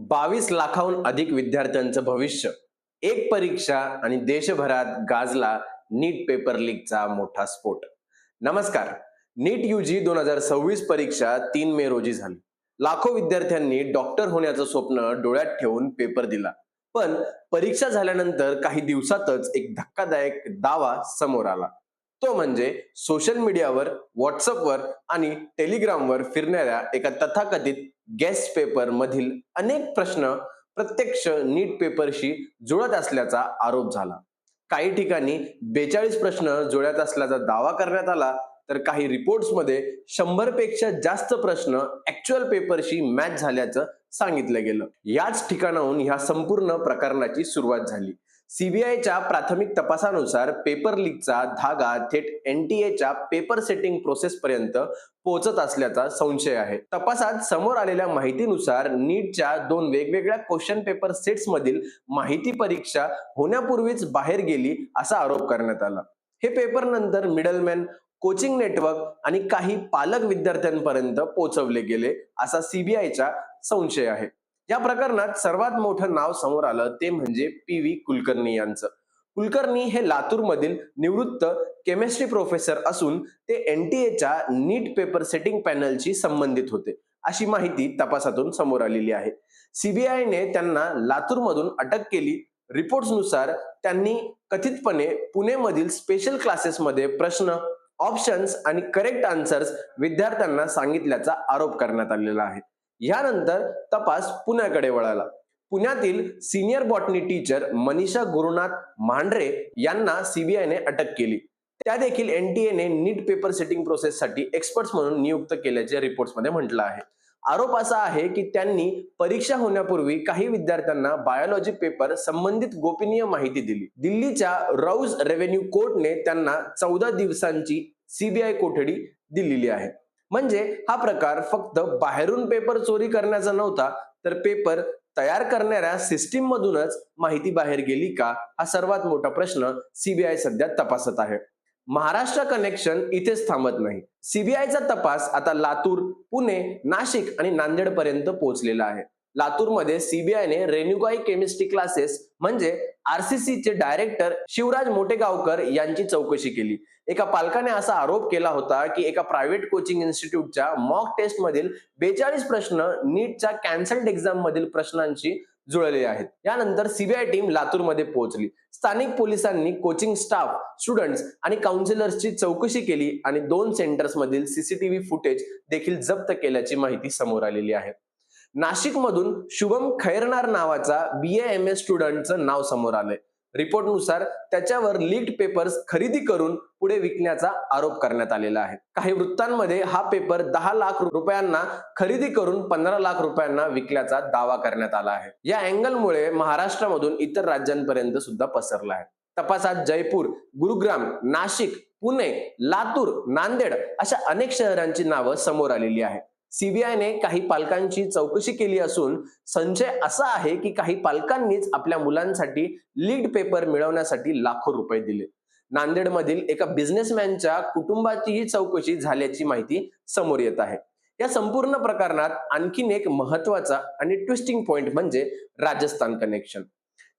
22 लाखाहून अधिक विद्यार्थ्यांचं भविष्य, एक परीक्षा आणि देशभरात गाजला नीट पेपर लीकचा मोठा स्फोट. नमस्कार. नीट यूजी 2026 परीक्षा 3 मे रोजी झाली. लाखो विद्यार्थ्यांनी डॉक्टर होण्याचं स्वप्न डोळ्यात ठेवून पेपर दिला. पण परीक्षा झाल्यानंतर काही दिवसातच एक धक्कादायक दावा समोर आला. तो म्हणजे सोशल मीडियावर, व्हॉट्सअपवर आणि टेलिग्रामवर फिरणाऱ्या एका तथाकथित गेस्ट पेपर मधील अनेक प्रश्न प्रत्यक्ष नीट पेपरशी जुळत असल्याचा आरोप झाला. काही ठिकाणी 42 प्रश्न जुळत असल्याचा दावा करण्यात आला, तर काही रिपोर्ट्समध्ये 100 पेक्षा जास्त प्रश्न ऍक्च्युअल पेपरशी मॅच झाल्याचं सांगितलं गेलं. याच ठिकाणाहून ह्या संपूर्ण प्रकरणाची सुरुवात झाली. सीबीआयच्या प्राथमिक तपासानुसार पेपर लीकचा धागा थेट एनटीएच्या पेपर सेटिंग प्रोसेस पर्यंत पोहोचत असल्याचा संशय आहे. तपासात समोर आलेल्या माहितीनुसार नीटच्या 2 वेगवेगळ्या क्वेश्चन पेपर सेट्स मधील माहिती परीक्षा होण्यापूर्वीच बाहेर गेली असा आरोप करण्यात आला. हे पेपर नंतर मिडलमॅन, कोचिंग नेटवर्क आणि काही पालक विद्यार्थ्यांपर्यंत पोहोचवले गेले असा सीबीआयचा संशय आहे. या प्रकरणात सर्वात मोठं नाव समोर आलं ते म्हणजे पी.व्ही. कुलकर्णी यांचं. कुलकर्णी हे लातूरमधील निवृत्त केमिस्ट्री प्रोफेसर असून ते एनटीएच्या नीट पेपर सेटिंग पॅनलशी संबंधित होते, अशी माहिती तपासातून समोर आलेली आहे. सीबीआयने त्यांना लातूरमधून अटक केली. रिपोर्ट्सनुसार त्यांनी कथितपणे पुणेमधील स्पेशल क्लासेसमध्ये प्रश्न, ऑप्शन्स आणि करेक्ट आन्सर्स विद्यार्थ्यांना सांगितल्याचा आरोप करण्यात आलेला आहे. यानंतर तपास पुण्याकडे वळाला. पुण्यातील senior botany teacher Manisha Gurunath Mandhare यांना सीबीआयने अटक केली. त्या देखील एनटीएने नीट पेपर सेटिंग प्रोसेससाठी एक्सपर्ट्स म्हणून नियुक्त केल्याचे रिपोर्ट्समध्ये म्हटलं आहे. आरोप असा आहे की त्यांनी परीक्षा होण्यापूर्वी काही विद्यार्थ्यांना बायोलॉजी पेपर संबंधित गोपनीय माहिती दिली. दिल्लीच्या रौज रेव्हेन्यू कोर्टने त्यांना 14 दिवसांची सीबीआय कोठडी दिलेली आहे. म्हणजे हा प्रकार फक्त बाहेरून पेपर चोरी करण्याचा नव्हता, तर पेपर तयार करणाऱ्या सिस्टीम मधूनच माहिती बाहेर गेली का, हा सर्वात मोठा प्रश्न सीबीआय सध्या तपासत आहे. महाराष्ट्र कनेक्शन इथेच थांबत नाही. सीबीआयचा तपास आता लातूर, पुणे, नाशिक आणि नांदेड पर्यंत पोहोचलेला आहे. लातूरमध्ये सीबीआयने रेणुकाई केमिस्ट्री क्लासेस म्हणजे आरसीसी चे डायरेक्टर शिवराज मोटेगावकर यांची चौकशी केली. एका पालकाने असा आरोप केला होता की एका प्रायव्हेट कोचिंग इन्स्टिट्यूटच्या मॉक टेस्ट मधील 42 प्रश्न नीटच्या कॅन्सल्ड एक्झाम मधील प्रश्नांशी जुळले आहेत. यानंतर सीबीआय टीम लातूरमध्ये पोहोचली. स्थानिक पोलिसांनी कोचिंग स्टाफ, स्टुडंट्स आणि काउन्सिलर्सची चौकशी केली आणि 2 सेंटर्स मधील सीसीटीव्ही फुटेज देखील जप्त केल्याची माहिती समोर आलेली आहे. नाशिक मधून शुभम खैरनार नावाचा BA-MS स्टुडंटचं नाव समोर आलंय. रिपोर्टनुसार त्याच्यावर लीक्ड पेपर्स खरेदी करून पुढे विकण्याचा आरोप करण्यात आलेला आहे. काही वृत्तांमध्ये हा पेपर 10 लाख रुपयांना खरेदी करून 15 लाख रुपयांना विकल्याचा दावा करण्यात आला आहे. या अँगलमुळे महाराष्ट्रामधून इतर राज्यांपर्यंत सुद्धा पसरला आहे. तपासात जयपूर, गुरुग्राम, नाशिक, पुणे, लातूर, नांदेड अशा अनेक शहरांची नावं समोर आलेली आहे. सीबीआयने काही पालकांची चौकशी केली असून संशय असा आहे की काही पालकांनीच आपल्या मुलांसाठी लीड पेपर मिळवण्यासाठी लाखो रुपये दिले. नांदेडमधील एका बिझनेसमॅनच्या कुटुंबाचीही चौकशी झाल्याची माहिती समोर येत आहे. या संपूर्ण प्रकरणात आणखीन एक महत्वाचा आणि ट्विस्टिंग पॉइंट म्हणजे राजस्थान कनेक्शन.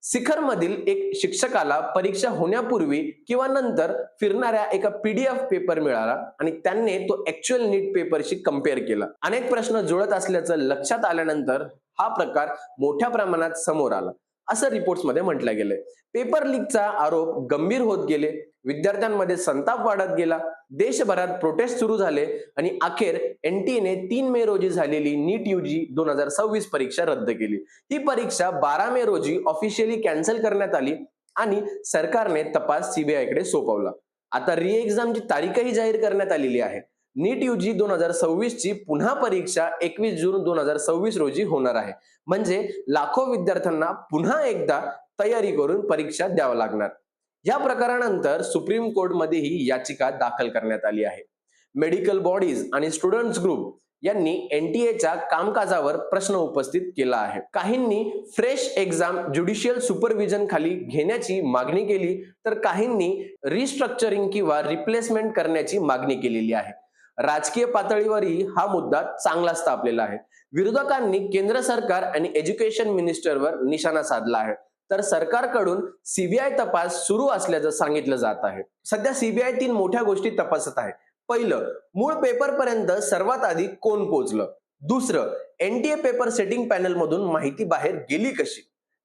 सिखर मधील एक शिक्षकाला परीक्षा होण्यापूर्वी किंवा नंतर फिरणाऱ्या एका पीडीएफ पेपर मिळाला आणि त्यांनी तो ऍक्च्युअल नीट पेपरशी कम्पेअर केला. अनेक प्रश्न जुळत असल्याचं लक्षात आल्यानंतर हा प्रकार मोठ्या प्रमाणात समोर आला असं रिपोर्ट्समध्ये म्हटलं गेलंय. पेपर लीकचा आरोप गंभीर होत गेले, विद्यार्थ्यांमध्ये संताप वाढत गेला, देशभरात प्रोटेस्ट सुरू झाले आणि अखेर एनटीएने 3 मे रोजी झालेली नीट यूजी 2026 परीक्षा रद्द केली. ही परीक्षा 12 मे रोजी ऑफिशियली कॅन्सल करण्यात आली आणि सरकारने तपास सीबीआयकडे सोपवला. आता री एक्झामची तारीखही जाहीर करण्यात आलेली आहे. नीट यूजी 2026 ची पुन्हा परीक्षा 21 जून 2026 रोजी होणार आहे. म्हणजे लाखो विद्यार्थ्यांना पुन्हा एकदा तयारी करून परीक्षा द्यावी लागणार. या प्रकारानंतर सुप्रीम कोर्टमध्ये ही याचिका दाखल करण्यात आली आहे. मेडिकल बॉडीज आणि स्टुडंट्स ग्रुप यांनी एनटीएच्या कामकाजावर प्रश्न उपस्थित केला आहे. काहींनी फ्रेश एक्झाम ज्युडिशियल सुपरविजन खाली घेण्याची मागणी केली, तर काहींनी रिस्ट्रक्चरिंग किंवा रिप्लेसमेंट करण्याची मागणी केलेली आहे. राजकीय पातळीवरही हा मुद्दा चांगलाच तापलेला आहे. विरोधकांनी केंद्र सरकार आणि एज्युकेशन मिनिस्टरवर निशाणा साधला आहे. तर सरकारकडून सीबीआय तपास सुरू असल्याचं सांगितलं जात आहे. सध्या सीबीआय 3 मोठ्या गोष्टी तपासत आहे. पहिलं, मूळ पेपर पर्यंत सर्वात आधी कोण पोहोचलं. दुसरं, एनटीए पेपर सेटिंग पॅनल मधून माहिती बाहेर गेली कशी.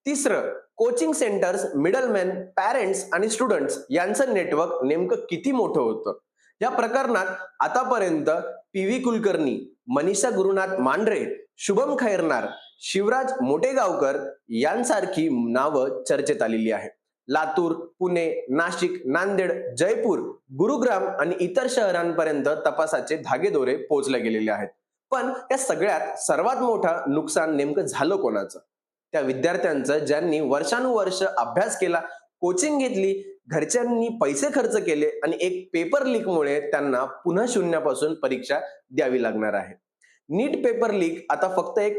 तिसरं, कोचिंग सेंटर्स, मिडलमॅन, पॅरेंट्स आणि स्टुडंट्स यांचं नेटवर्क नेमकं किती मोठं होतं. या प्रकरणात आतापर्यंत पी.व्ही. कुलकर्णी, मनीषा गुरुनाथ मांढरे, शुभम खैरनार, शिवराज मोटेगावकर यांसारखी नावं चर्चेत आलेली आहेत. लातूर, पुणे, नाशिक, नांदेड, जयपूर, गुरुग्राम आणि इतर शहरांपर्यंत तपासाचे धागेदोरे पोहोचले गेलेले आहेत. पण या सगळ्यात सर्वात मोठं नुकसान नेमकं झालं कोणाचं? त्या विद्यार्थ्यांचं ज्यांनी वर्षानुवर्ष अभ्यास केला, कोचिंग घेतली, घरच्यांनी पैसे खर्च केले आणि एक पेपर लीकमुळे त्यांना पुन्हा शून्यापासून परीक्षा द्यावी लागणार आहे. नीट पेपर लीक आता फक्त एक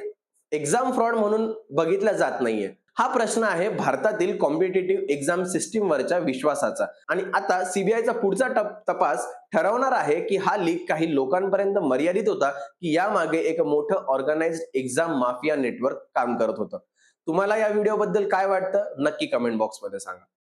एक्झाम फ्रॉड म्हणून बघितला जात नाहीये. हा प्रश्न आहे भारतातील कॉम्पिटिटिव्ह एक्झाम सिस्टीम वरच्या विश्वासाचा. आणि आता सीबीआयचा पुढचा तपास ठरवणार आहे की हा लीक काही लोकांपर्यंत मर्यादित होता की यामागे एक मोठं ऑर्गनाइज्ड एक्झाम माफिया नेटवर्क काम करत होतं. तुम्हाला या व्हिडिओ बद्दल काय वाटतं नक्की कमेंट बॉक्स मध्ये सांगा.